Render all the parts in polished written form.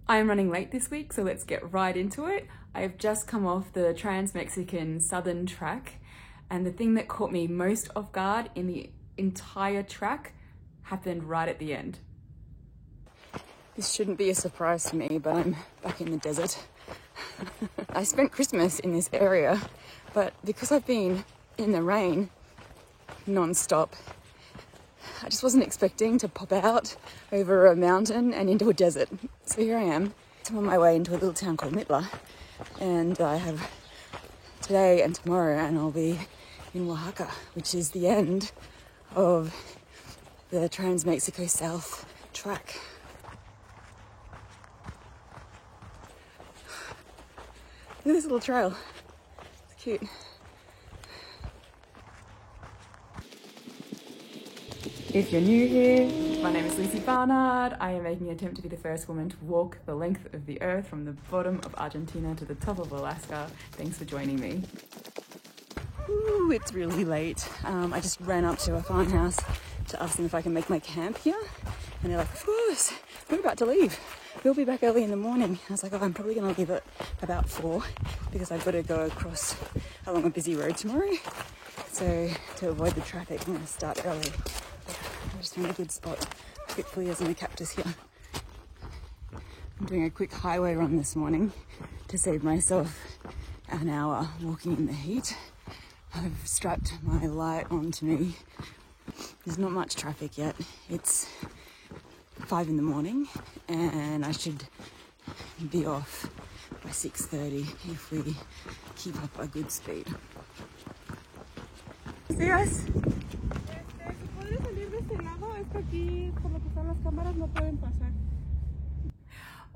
I am running late this week, so let's get right into it. I have just come off the Trans-Mexican Southern Track, and the thing that caught me most off guard in the entire track happened right at the end. This shouldn't be a surprise to me, but I'm back in the desert. I spent Christmas in this area, but because I've been in the rain non-stop, I just wasn't expecting to pop out over a mountain and into a desert. So here I am. I'm on my way into a little town called Mitla, and I have today and tomorrow, and I'll be in Oaxaca, which is the end of the Trans-Mexico South track. Look at this little trail. It's cute. If you're new here, my name is Lucy Barnard. I am making an attempt to be the first woman to walk the length of the earth from the bottom of Argentina to the top of Alaska. Thanks for joining me. Ooh, it's really late. I just ran up to a farmhouse to ask them if I can make my camp here. And they're like, of course, we're about to leave. We'll be back early in the morning. I was like, oh, I'm probably going to leave at about 4 because I've got to go across along a busy road tomorrow. So to avoid the traffic, I'm going to start early. I'm just in a good spot. Hopefully there's no cactus here. I'm doing a quick highway run this morning to save myself an hour walking in the heat. I've strapped my light onto me. There's not much traffic yet. It's 5 in the morning and I should be off by 6:30 if we keep up a good speed. See you guys.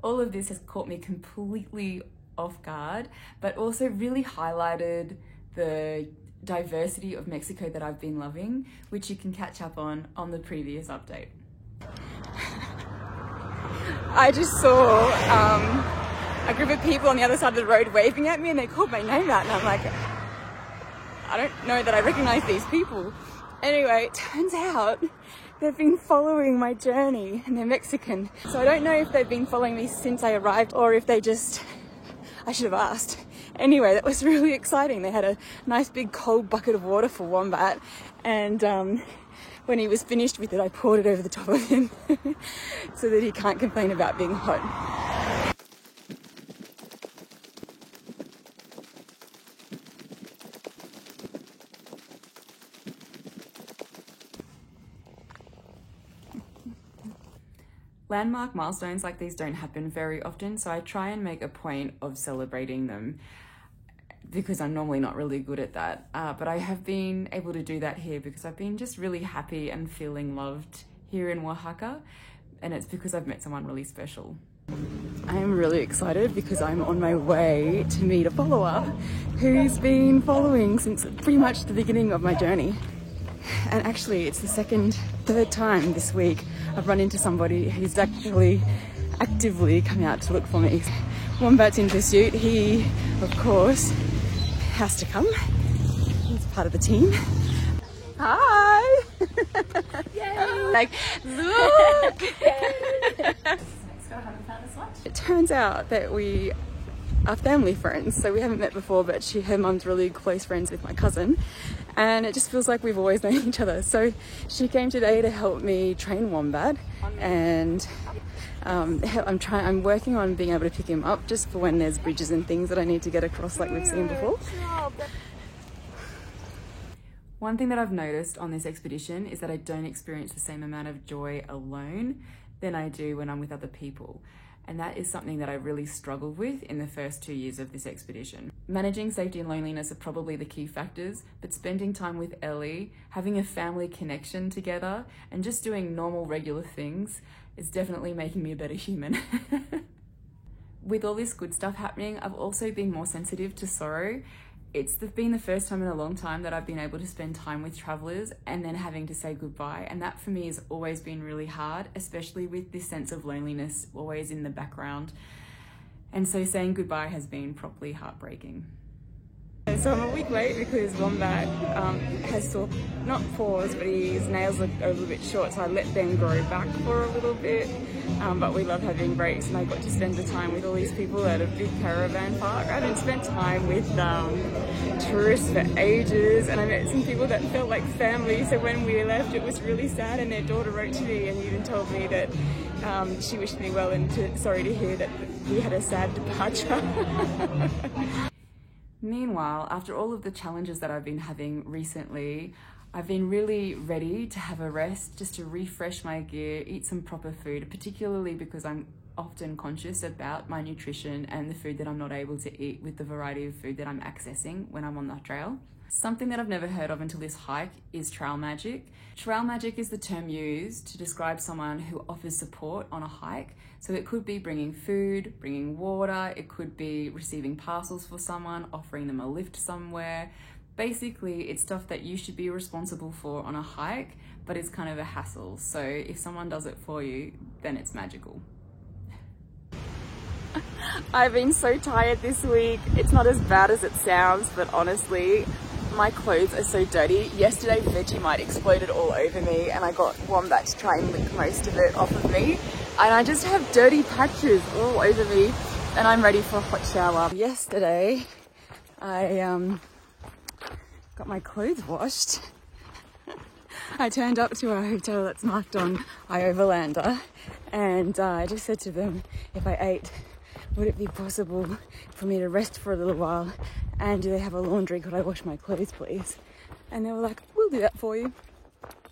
All of this has caught me completely off guard, but also really highlighted the diversity of Mexico that I've been loving, which you can catch up on the previous update. I just saw a group of people on the other side of the road waving at me and they called my name out and I'm like, I don't know that I recognize these people. Anyway, it turns out they've been following my journey and they're Mexican. So I don't know if they've been following me since I arrived or if they just, I should have asked. Anyway, that was really exciting. They had a nice big cold bucket of water for Wombat and when he was finished with it, I poured it over the top of him so that he can't complain about being hot. Landmark milestones like these don't happen very often, so I try and make a point of celebrating them because I'm normally not really good at that. But I have been able to do that here because I've been just really happy and feeling loved here in Oaxaca, and it's because I've met someone really special. I am really excited because I'm on my way to meet a follower who's been following since pretty much the beginning of my journey. And actually it's the third time this week I've run into somebody who's actually actively come out to look for me. Wombat's in pursuit. He, of course, has to come. He's part of the team. Hi! Yay! Like, look! It turns out that we are family friends, so we haven't met before, but her mum's really close friends with my cousin, and it just feels like we've always known each other. So she came today to help me train Wombat, and I'm working on being able to pick him up just for when there's bridges and things that I need to get across like we've seen before. One thing that I've noticed on this expedition is that I don't experience the same amount of joy alone than I do when I'm with other people. And that is something that I really struggled with in the first 2 years of this expedition. Managing safety and loneliness are probably the key factors, but spending time with Ellie, having a family connection together, and just doing normal, regular things is definitely making me a better human. With all this good stuff happening, I've also been more sensitive to sorrow. It's been the first time in a long time that I've been able to spend time with travelers and then having to say goodbye. And that for me has always been really hard, especially with this sense of loneliness always in the background. And so saying goodbye has been properly heartbreaking. So I'm a week late because Wombat has sore, not paws, but his nails are a little bit short, so I let them grow back for a little bit. but we love having breaks, and I got to spend the time with all these people at a big caravan park. I haven't spent time with tourists for ages, and I met some people that felt like family, so when we left it was really sad, and their daughter wrote to me and even told me that she wished me well and sorry to hear that we had a sad departure. Meanwhile, after all of the challenges that I've been having recently, I've been really ready to have a rest, just to refresh my gear, eat some proper food, particularly because I'm often conscious about my nutrition and the food that I'm not able to eat with the variety of food that I'm accessing when I'm on that trail. Something that I've never heard of until this hike is trail magic. Trail magic is the term used to describe someone who offers support on a hike. So it could be bringing food, bringing water, it could be receiving parcels for someone, offering them a lift somewhere. Basically, it's stuff that you should be responsible for on a hike, but it's kind of a hassle. So if someone does it for you, then it's magical. I've been so tired this week. It's not as bad as it sounds, but honestly, my clothes are so dirty. Yesterday, Vegemite exploded all over me and I got Wombat to try and lick most of it off of me. And I just have dirty patches all over me and I'm ready for a hot shower. Yesterday, I got my clothes washed. I turned up to a hotel that's marked on iOverlander and I just said to them, if I ate, would it be possible for me to rest for a little while? And do they have a laundry? Could I wash my clothes, please? And they were like, we'll do that for you.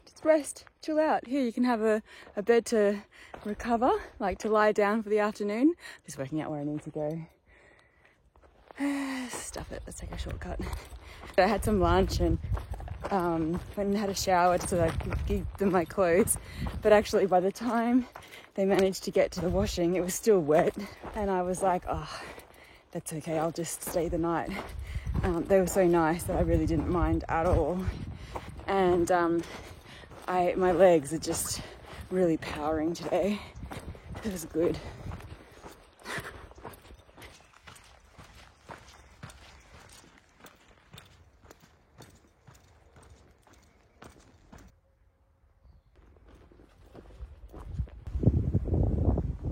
Just rest, chill out. Here, you can have a bed to recover, like to lie down for the afternoon. Just working out where I need to go. Stuff it, let's take a shortcut. I had some lunch and went and had a shower so I could give them my clothes. But actually, by the time they managed to get to the washing, it was still wet. And I was like, oh, that's okay, I'll just stay the night. They were so nice that I really didn't mind at all. And my legs are just really powering today. It was good.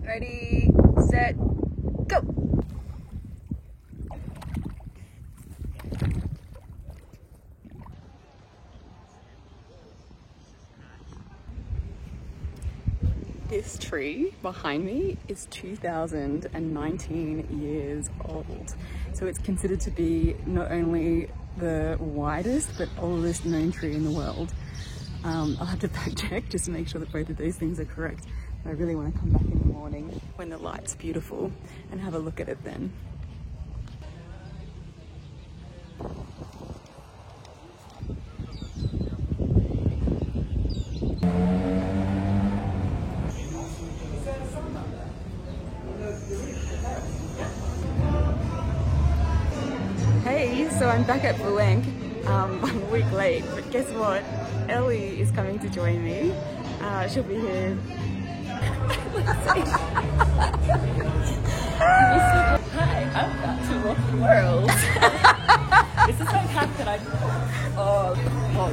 Ready, set, go! This tree behind me is 2019 years old. So it's considered to be not only the widest, but oldest known tree in the world. I'll have to fact check just to make sure that both of those things are correct. I really want to come back in the morning when the light's beautiful and have a look at it then. Hey, so I'm back at Boulenc. I'm a week late, but guess what? Ellie is coming to join me. She'll be here. Hi, I'm about to walk the world. This is my path that I oh,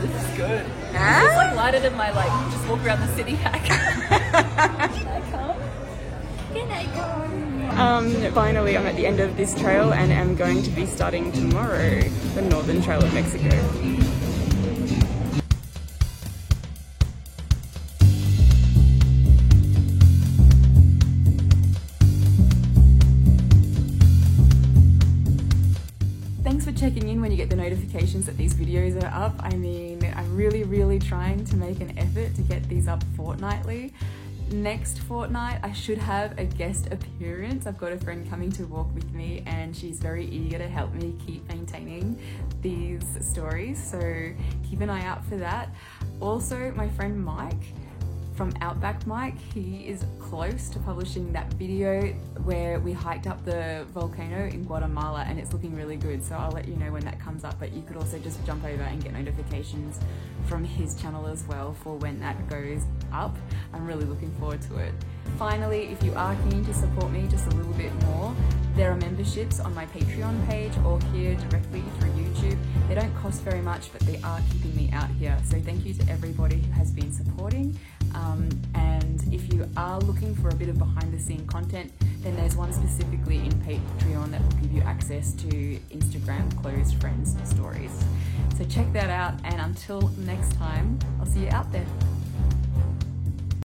this is good. Huh? It's like lighter than my just walk around the city hack. Can I come? Can I come? Finally, I'm at the end of this trail and am going to be starting tomorrow the Northern Trail of Mexico. Thanks for checking in when you get the notifications that these videos are up. I mean, I'm really trying to make an effort to get these up fortnightly. Next fortnight, I should have a guest appearance. I've got a friend coming to walk with me and she's very eager to help me keep maintaining these stories, so keep an eye out for that. Also, my friend Mike from Outback Mike, he is close to publishing that video where we hiked up the volcano in Guatemala and it's looking really good, so I'll let you know when that comes up, but you could also just jump over and get notifications from his channel as well for when that goes up. I'm really looking forward to it. Finally, if you are keen to support me just a little bit more, there are memberships on my Patreon page or here directly through YouTube. They don't cost very much, but they are keeping me out here. So thank you to everybody who has been supporting. And if you are looking for a bit of behind the scene content, then there's one specifically in Patreon that will give you access to Instagram close friends stories. So check that out, and until next time, I'll see you out there.